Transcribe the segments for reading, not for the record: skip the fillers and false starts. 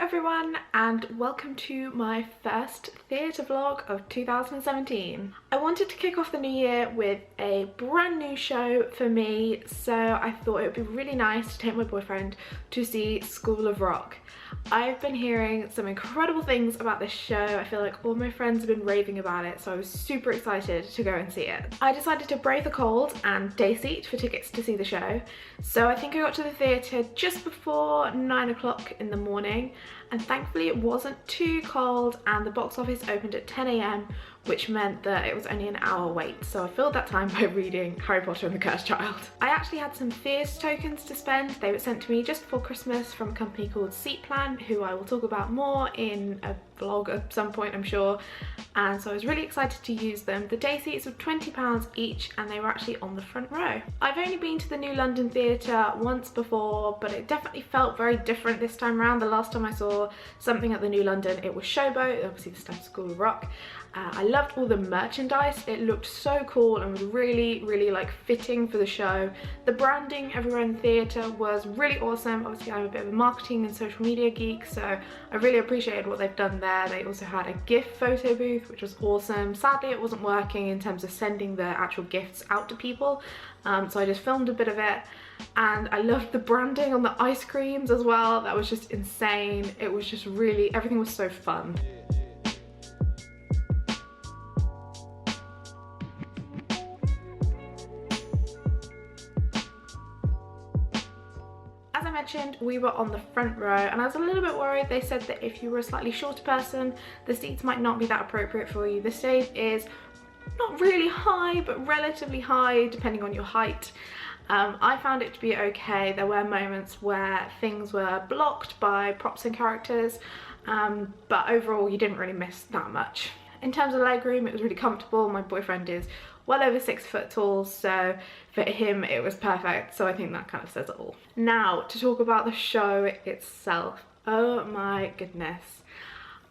everyone, and welcome to my first theatre vlog of 2017. I wanted to kick off the new year with a brand new show for me, so I thought it would be really nice to take my boyfriend to see School of Rock. I've been hearing some incredible things about this show. I feel like all my friends have been raving about it, so I was super excited to go and see it. I decided to brave the cold and day seat for tickets to see the show, so I think I got to the theatre just before 9 o'clock in the morning, and thankfully it wasn't too cold and the box office opened at 10 AM, which meant that it was only an hour wait, so I filled that time by reading Harry Potter and the Cursed Child. I actually had some theatre tokens to spend. They were sent to me just before Christmas from a company called Seat Plan, who I will talk about more in a vlog at some point, I'm sure, and so I was really excited to use them. The day seats were £20 each and they were actually on the front row. I've only been to the New London Theatre once before, but it definitely felt very different this time around. The last time I saw something at the New London, it was Showboat, obviously the stuff School of Rock. I loved all the merchandise. It looked so cool and was really like fitting for the show. The branding everywhere in the theatre was really awesome. Obviously I'm a bit of a marketing and social media geek, so I really appreciated what they've done there. They also had a gift photo booth, which was awesome. Sadly it wasn't working in terms of sending the actual gifts out to people, so I just filmed a bit of it. And I loved the branding on the ice creams as well. That was just insane. It was just really, everything was so fun. As I mentioned, we were on the front row and I was a little bit worried. They said that if you were a slightly shorter person, the seats might not be that appropriate for you. The stage is not really high, but relatively high depending on your height. I found it to be okay. There were moments where things were blocked by props and characters, but overall you didn't really miss that much. In terms of legroom, it was really comfortable. My boyfriend is well over 6 foot tall, so for him it was perfect, so I think that kind of says it all. Now to talk about the show itself. Oh my goodness.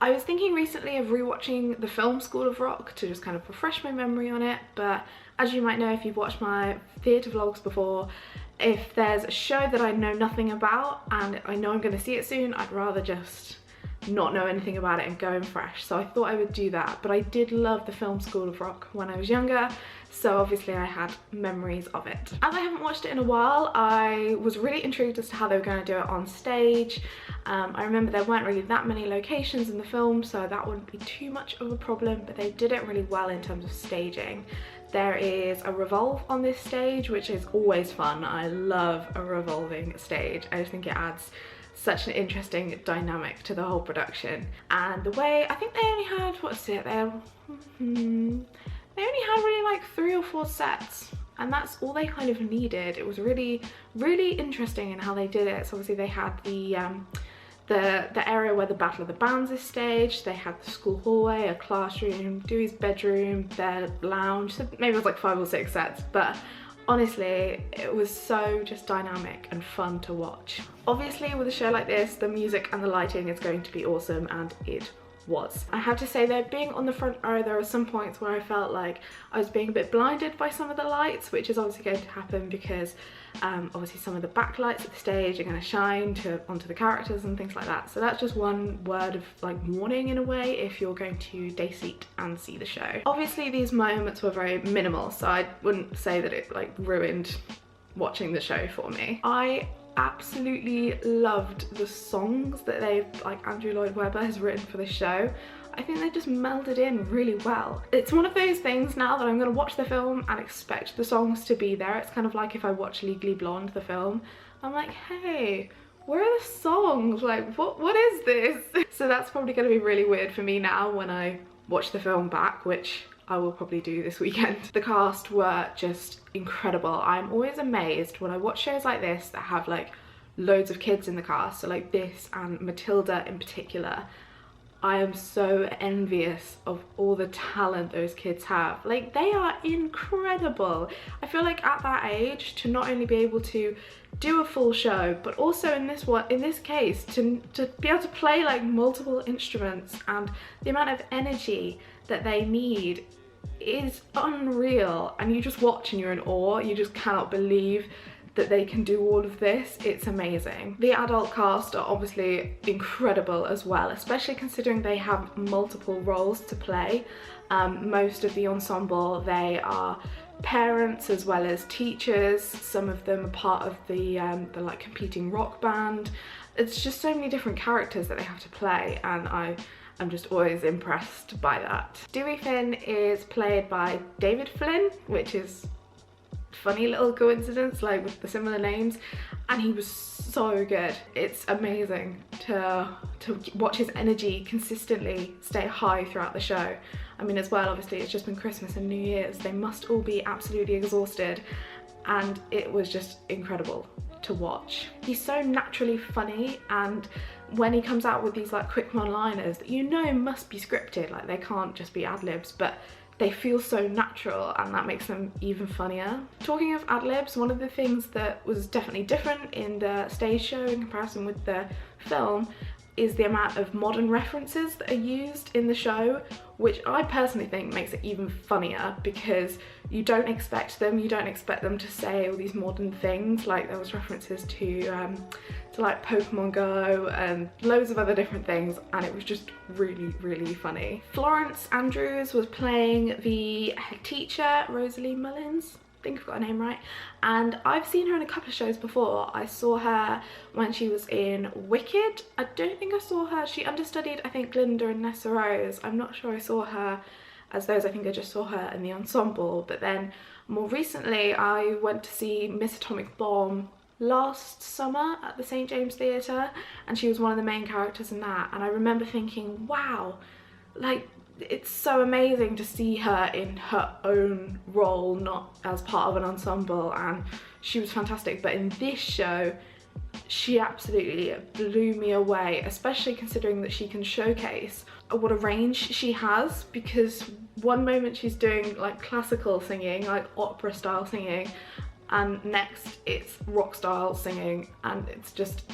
I was thinking recently of rewatching the film School of Rock to just kind of refresh my memory on it, but as you might know if you've watched my theatre vlogs before, if there's a show that I know nothing about and I know I'm going to see it soon, I'd rather just not know anything about it and go in fresh. So I thought I would do that, but I did love the film School of Rock when I was younger, so obviously I had memories of it. As I haven't watched it in a while, I was really intrigued as to how they were going to do it on stage. I remember there weren't really that many locations in the film, so that wouldn't be too much of a problem, but they did it really well in terms of staging. There is a revolve on this stage, which is always fun. I love a revolving stage. I just think it adds such an interesting dynamic to the whole production. And the way, I think they only had, what's it, they only had really like 3 or 4 sets, and that's all they kind of needed. It was really interesting in how they did it. So obviously they had the area where the Battle of the Bands is staged, they had the school hallway, a classroom, Dewey's bedroom, their lounge, so maybe it was like 5 or 6 sets, but honestly it was so just dynamic and fun to watch. Obviously with a show like this, the music and the lighting is going to be awesome, and it was. I have to say that being on the front row, there were some points where I felt like I was being a bit blinded by some of the lights, which is obviously going to happen because obviously some of the backlights at the stage are going to shine onto the characters and things like that. So that's just one word of like warning in a way if you're going to day seat and see the show. Obviously these moments were very minimal, so I wouldn't say that it like ruined watching the show for me. I absolutely loved the songs that Andrew Lloyd Webber has written for the show. I think they just melded in really well. It's one of those things now that I'm going to watch the film and expect the songs to be there. It's kind of like if I watch Legally Blonde, the film, I'm like, hey, where are the songs? Like, what is this? So that's probably going to be really weird for me now when I watch the film back, which I will probably do this weekend. The cast were just incredible. I'm always amazed when I watch shows like this that have like loads of kids in the cast, so like this and Matilda in particular. I am so envious of all the talent those kids have. Like, they are incredible. I feel like at that age, to not only be able to do a full show, but also in this case, to be able to play like multiple instruments, and the amount of energy that they need is unreal. And you just watch and you're in awe. You just cannot believe that they can do all of this. It's amazing. The adult cast are obviously incredible as well, especially considering they have multiple roles to play. Most of the ensemble, they are parents as well as teachers. Some of them are part of the like competing rock band. It's just so many different characters that they have to play, and I'm just always impressed by that. Dewey Finn is played by David Flynn, which is funny little coincidence, like with the similar names, and he was so good. It's amazing to watch his energy consistently stay high throughout the show. I mean, as well, obviously it's just been Christmas and New Year's. They must all be absolutely exhausted, and it was just incredible to watch. He's so naturally funny, and when he comes out with these like quick one-liners that you know must be scripted, like they can't just be ad-libs, but they feel so natural, and that makes them even funnier. Talking of ad-libs, one of the things that was definitely different in the stage show in comparison with the film is the amount of modern references that are used in the show, which I personally think makes it even funnier, because you don't expect them. You don't expect them to say all these modern things. Like there was references to like Pokemon Go and loads of other different things, and it was just really, really funny. Florence Andrews was playing the head teacher, Rosalie Mullins. I think I've got her name right, and I've seen her in a couple of shows before. I saw her when she was in Wicked. I don't think I saw her, she understudied I think Glinda and Nessa Rose. I'm not sure I saw her as those. I think I just saw her in the ensemble. But then more recently I went to see Miss Atomic Bomb last summer at the St James Theatre, and she was one of the main characters in that, and I remember thinking, wow, like it's so amazing to see her in her own role, not as part of an ensemble, and she was fantastic. But in this show, she absolutely blew me away, especially considering that she can showcase what a range she has, because one moment she's doing like classical singing, like opera style singing, and next it's rock style singing, and it's just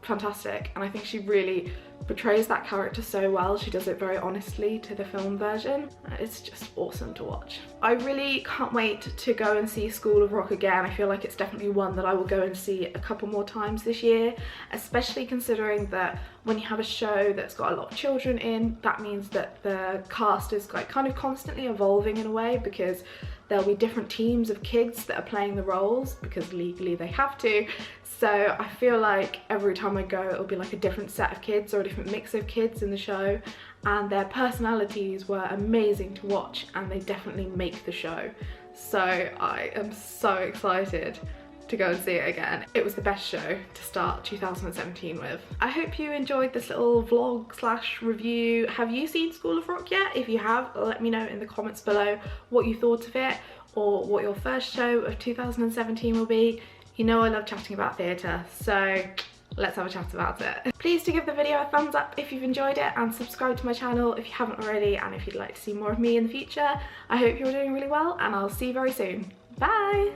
fantastic. And I think she really portrays that character so well. She does it very honestly to the film version. It's just awesome to watch. I really can't wait to go and see School of Rock again. I feel like it's definitely one that I will go and see a couple more times this year, especially considering that when you have a show that's got a lot of children in, that means that the cast is like kind of constantly evolving in a way, because there'll be different teams of kids that are playing the roles, because legally they have to. So I feel like every time I go, it'll be like a different set of kids or a different mix of kids in the show, and their personalities were amazing to watch, and they definitely make the show. So I am so excited to go and see it again. It was the best show to start 2017 with. I hope you enjoyed this little vlog slash review. Have you seen School of Rock yet? If you have, let me know in the comments below what you thought of it, or what your first show of 2017 will be. You know I love chatting about theatre, so let's have a chat about it. Please do give the video a thumbs up if you've enjoyed it, and subscribe to my channel if you haven't already, and if you'd like to see more of me in the future. I hope you're doing really well, and I'll see you very soon. Bye!